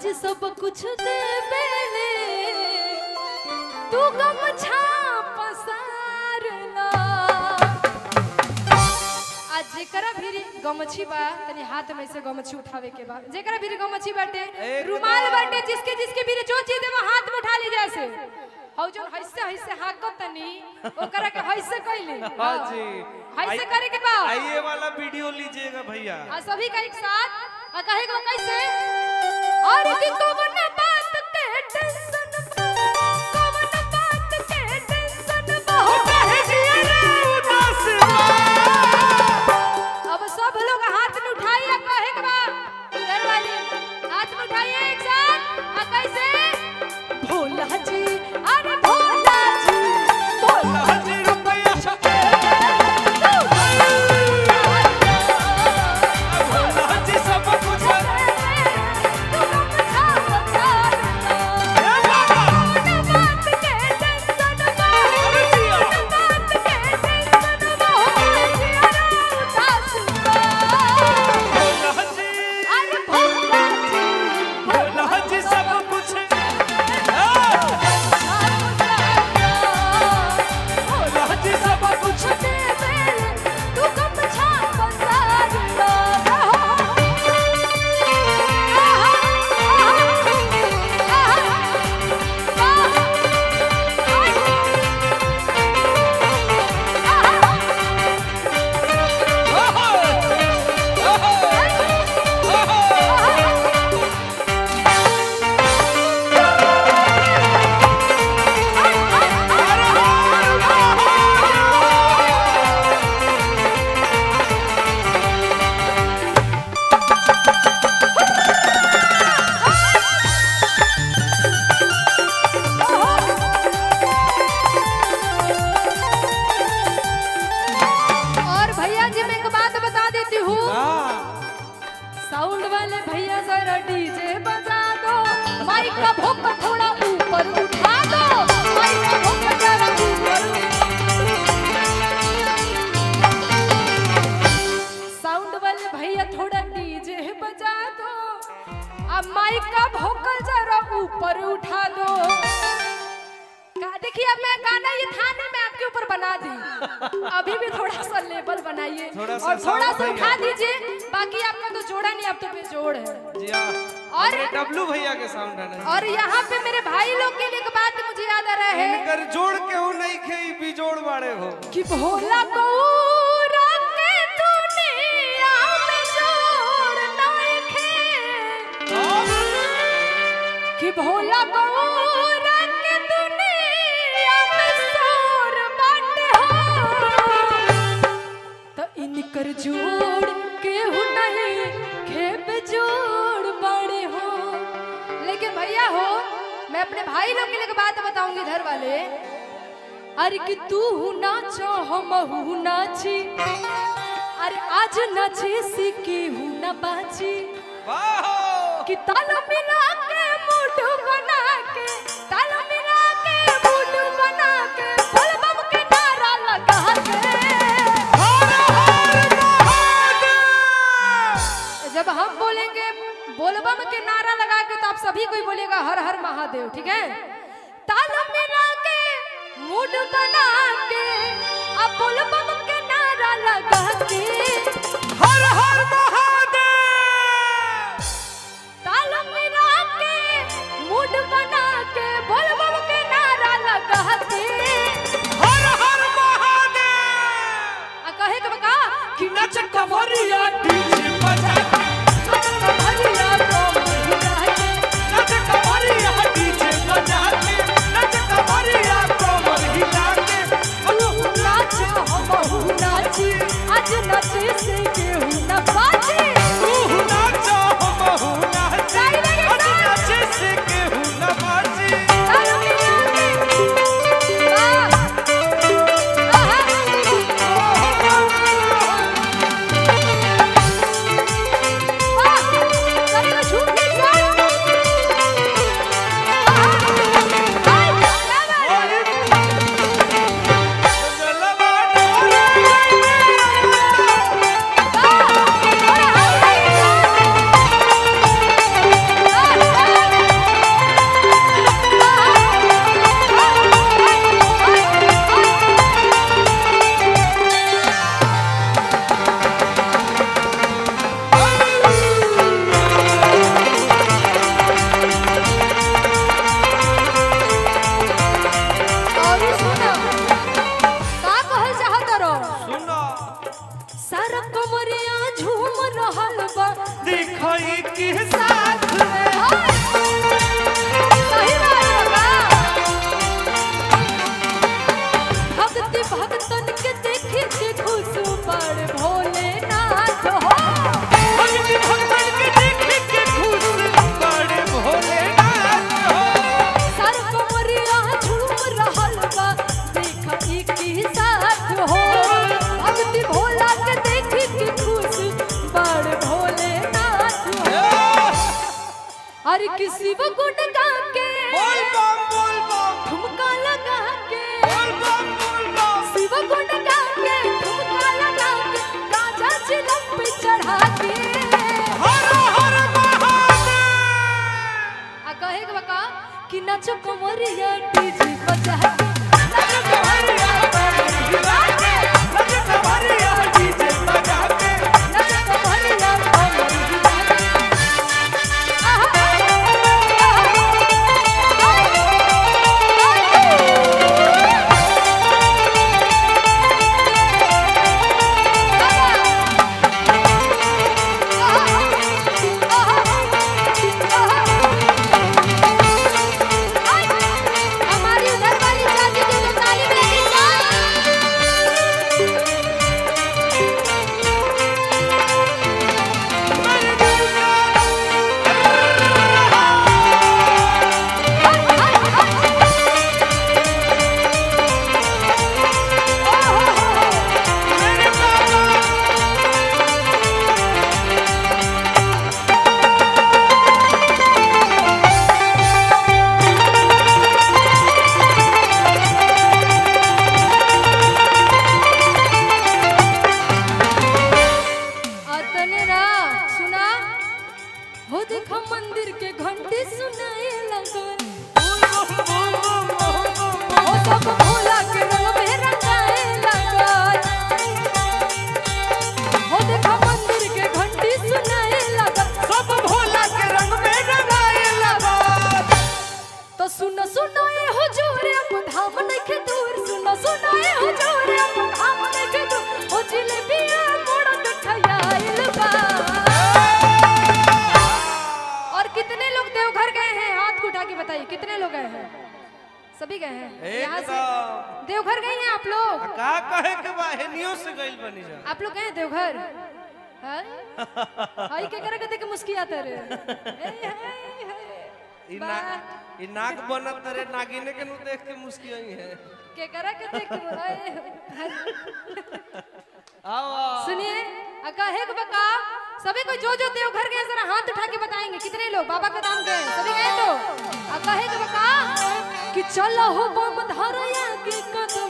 जी सब कुछ दे बेले तू गमछा पसारला। आज जेकरा भी गमछी बा तनी हाथ में से गमछी उठावे के बा। जेकरा भी गमछी बाटे रुमाल बाटे जिसके जिसके भी जो चीज है वो हाथ में उठा ली जैसे हौ जो हइसे हइसे हाकत तनी ओकरा के हइसे कइले। हां जी हइसे करे के बा। आइए वाला वीडियो लीजिएगा भैया। आ सभी का एक साथ आ कहेगा कैसे और कि कौन बात के टेंशन कौन बात के टेंशन बहुत है जिया उदास। अब सब लोग हाथ में उठाइए कहेगा बा इधर वाले हाथ में उठाइए एक साथ आ कैसे भोला जी अरे भोला जी रुपया छपे भोला जी सब कुछ ऊपर उठा दो। देखिए अब मैं गाना ये थाने में आपके ऊपर बना दी। अभी भी थोड़ा सा लेवल बनाइए और थोड़ा सा उठा दीजिए। बाकी आपका तो जोड़ा नहीं, आप तो बेजोड़ है जी। और डब्लू भैया के साउंड है। और यहाँ पे मेरे भाई लोग के लिए एक बात मुझे याद आ रहा है इनकर जोड़ के हो नहीं खे बिजोड़ बाड़े हो कि भोला गौरा के दुनिया में जोड़ नहीं खे कि भोला गौरा के दुनिया में शोर बाटे हो तो इनकर जोड़ केहू नहीं खेप जोड़ बड़े हो। लेकिन भैया हो मैं अपने भाई लोग के लिए बात बताऊंगी इधर वाले। अरे कि तू नाचो हम नाची अरे आज नाचे सीखी हूँ न बाची कि ताल मिला के मूड बना के ताल मिला के मूड बना के बोलबम के नारा लगा के जब हम बोलेंगे बोलबम के नारा लगा के तो आप सभी कोई बोलेगा हर हर महादेव। ठीक है ताल मिला के मूड बना के अब बोलबम के नारा लगा के हर हर महादेव ताल मिला के मूड बना के बोलबम के नारा लगा के हर हर महादेव कहे के बका कि नच कवरिया डीजे बजा के नच कवरिया डीजे बजा के नच कवरिया कमर हिला के नाच हम नाची आज नाचे से केहू न बाजी तू नाच हम नाच आज नाचे से केहू न बाजी ताल मिला के सुनो सारा कमरिया झूम रहल बा दिखाई के साथ में सही बात बा भक्ति भक्तन के देखी के खुश बड़ भोलेनाथ हो भक्ति भक्तन के देखी के खुश बड़ भोलेनाथ हो सारा कमरिया झूम रहल बा दिखाई के साथ हो भक्ति भोला के देखी के खुश बड़ भोलेनाथ हो अरे किसी वो गुण गा के बोल बम ठुमका लगा के बोल बम शिव गुण गा के ठुमका लगा के गाजा चिलम पे चढ़ा के हर हर महादेव आ कहे के बका कि नाचो कमरिया डीजे बजा के नाचो कमरिया गिरा के लगे कमरिया डीजे बजा के नाचो कमरिया कमर हिला के हमारी उधर वाली चाची जी तो ताली बजाती अतने रा सुना हो देखो मंदिर के घंटी सुनाए लगन हो सब भोला के रंग में रंगाए लगन हो देखो मंदिर के घंटी सुनाए लगन सब भोला के रंग में रंगाए लगा तो सुनो सुनो ये हुजूर अब धाम नखे दूर सुनो सुनो ये हुजूर अब धाम नखे दूर हो जिलेबिया मोड़ खयाइल बा और कितने लोग देवघर गए हैं हाथ उठा के बताइए कितने लोग गए हैं सभी गए हैं यहाँ से देवघर गए हैं आप लोग का कहे के बाहनियों से गइल बनी जा आप लोग गए हैं देवघर हाय के करे के मुस्कियाते रे ई नाक बनत रे नागिने के नु देख के मुस्की आई है के करे के देख आओ सुनिए कहे के बका सभी को जो जो देवघर गए जरा हाथ उठा के बताएंगे कितने लोग बाबा का नाम गए सभी गए तो कहे के बका कि चलो हो बम धरया के कदम